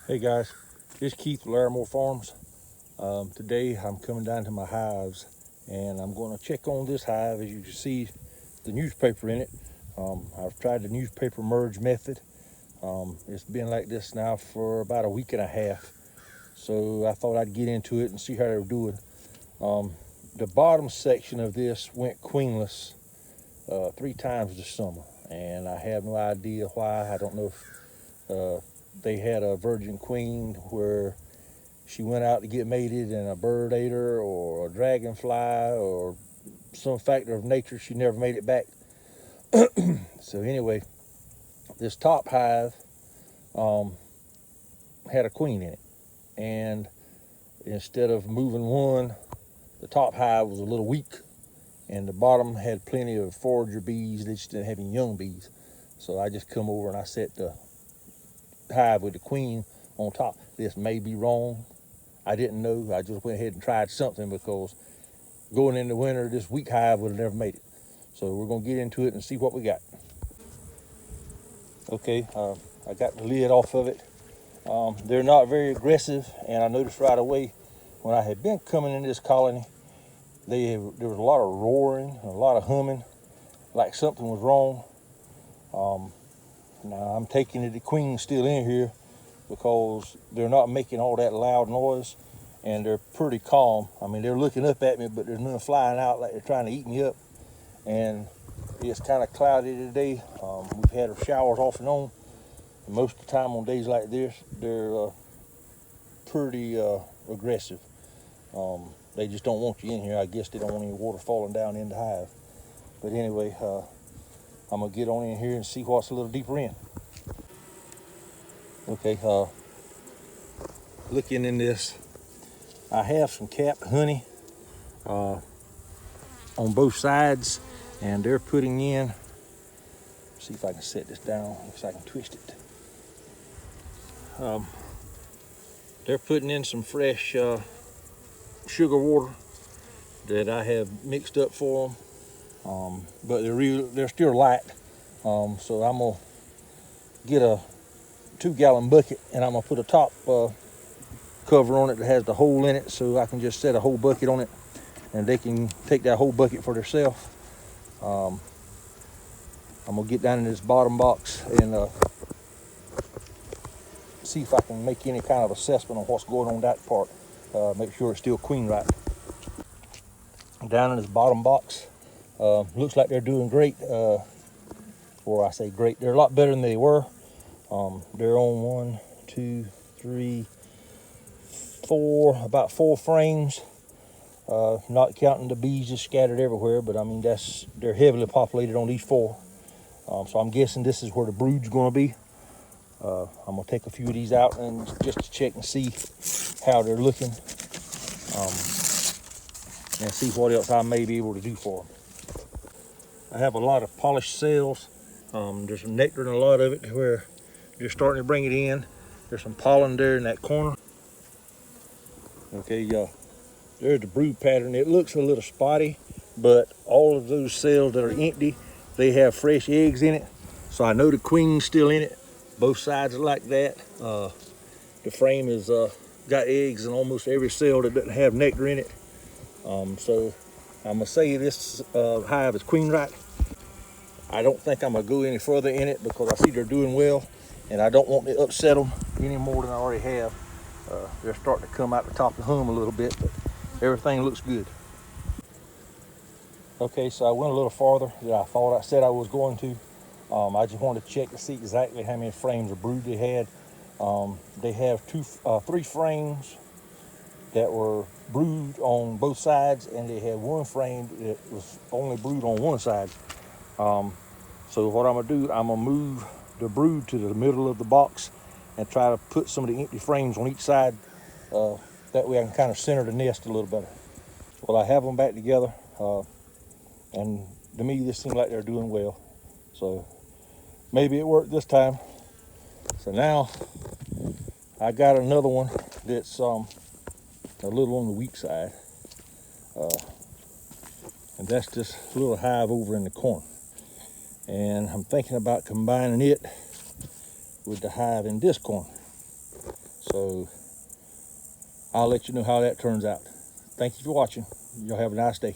Hey guys, this is Keith with Larimore Farms. Today I'm coming down to my hives and I'm going to check on this hive. As you can see the newspaper in it. I've tried the newspaper merge method. It's been like this now for about a week and a half. So I thought I'd get into it and see how they're doing. The bottom section of this went queenless 3 times this summer, and I have no idea why. I don't know if they had a virgin queen where she went out to get mated and a bird ate her, or a dragonfly, or some factor of nature she never made it back. So anyway, this top hive had a queen in it, and instead of moving one, the top hive was a little weak, and the bottom had plenty of forager bees. They just didn't have any young bees. So I just come over and I set the hive with the queen on top. This may be wrong. I didn't know. I just went ahead and tried something, because going into winter, this weak hive would have never made it. So we're going to get into it and see what we got. Okay, I got the lid off of it. They're not very aggressive, and I noticed right away when I had been coming into this colony, there was a lot of roaring and a lot of humming, like something was wrong. Now I'm taking it the queen's still in here, because they're not making all that loud noise, and they're pretty calm. I mean, they're looking up at me, but there's none flying out like they're trying to eat me up. And it's kind of cloudy today. We've had showers off and on. And most of the time on days like this, they're pretty aggressive. They just don't want you in here. I guess they don't want any water falling down in the hive. But anyway, I'm gonna get on in here and see what's a little deeper in. Okay, looking in this, I have some capped honey on both sides, and they're putting in, see if I can set this down, if I can twist it. They're putting in some fresh sugar water that I have mixed up for them, but they're still light. So I'm gonna get a 2-gallon bucket, and I'm gonna put a top cover on it that has the hole in it, so I can just set a whole bucket on it, and they can take that whole bucket for themselves. I'm gonna get down in this bottom box and see if I can make any kind of assessment on what's going on that part. Make sure it's still queen right. Down in this bottom box, looks like they're doing great. Or I say great, they're a lot better than they were. They're on 1, 2, 3, 4, about 4 frames. Not counting the bees just scattered everywhere, but I mean, they're heavily populated on these 4. So I'm guessing this is where the brood's gonna be. I'm gonna take a few of these out and just to check and see how they're looking, and see what else I may be able to do for them. I have a lot of polished cells. There's some nectar in a lot of it where they're starting to bring it in. There's some pollen there in that corner. Okay, there's the brood pattern. It looks a little spotty, but all of those cells that are empty, they have fresh eggs in it. So I know the queen's still in it. Both sides are like that. The frame is got eggs in almost every cell that doesn't have nectar in it. So I'm gonna say this hive is queen right. I don't think I'm gonna go any further in it, because I see they're doing well, and I don't want to upset them any more than I already have. They're starting to come out the top of the hum a little bit, but everything looks good. Okay, so I went a little farther than I thought I said I was going to. I just wanted to check to see exactly how many frames of brood they had. They have 3 frames that were brood on both sides, and they had 1 frame that was only brood on one side. So what I'm gonna do, I'm gonna move the brood to the middle of the box and try to put some of the empty frames on each side. That way I can kind of center the nest a little better. Well, I have them back together, and to me this seems like they're doing well. So maybe it worked this time. So now I got another one that's a little on the weak side, and that's this little hive over in the corner. And I'm thinking about combining it with the hive in this corner. So I'll let you know how that turns out. Thank you for watching. Y'all have a nice day.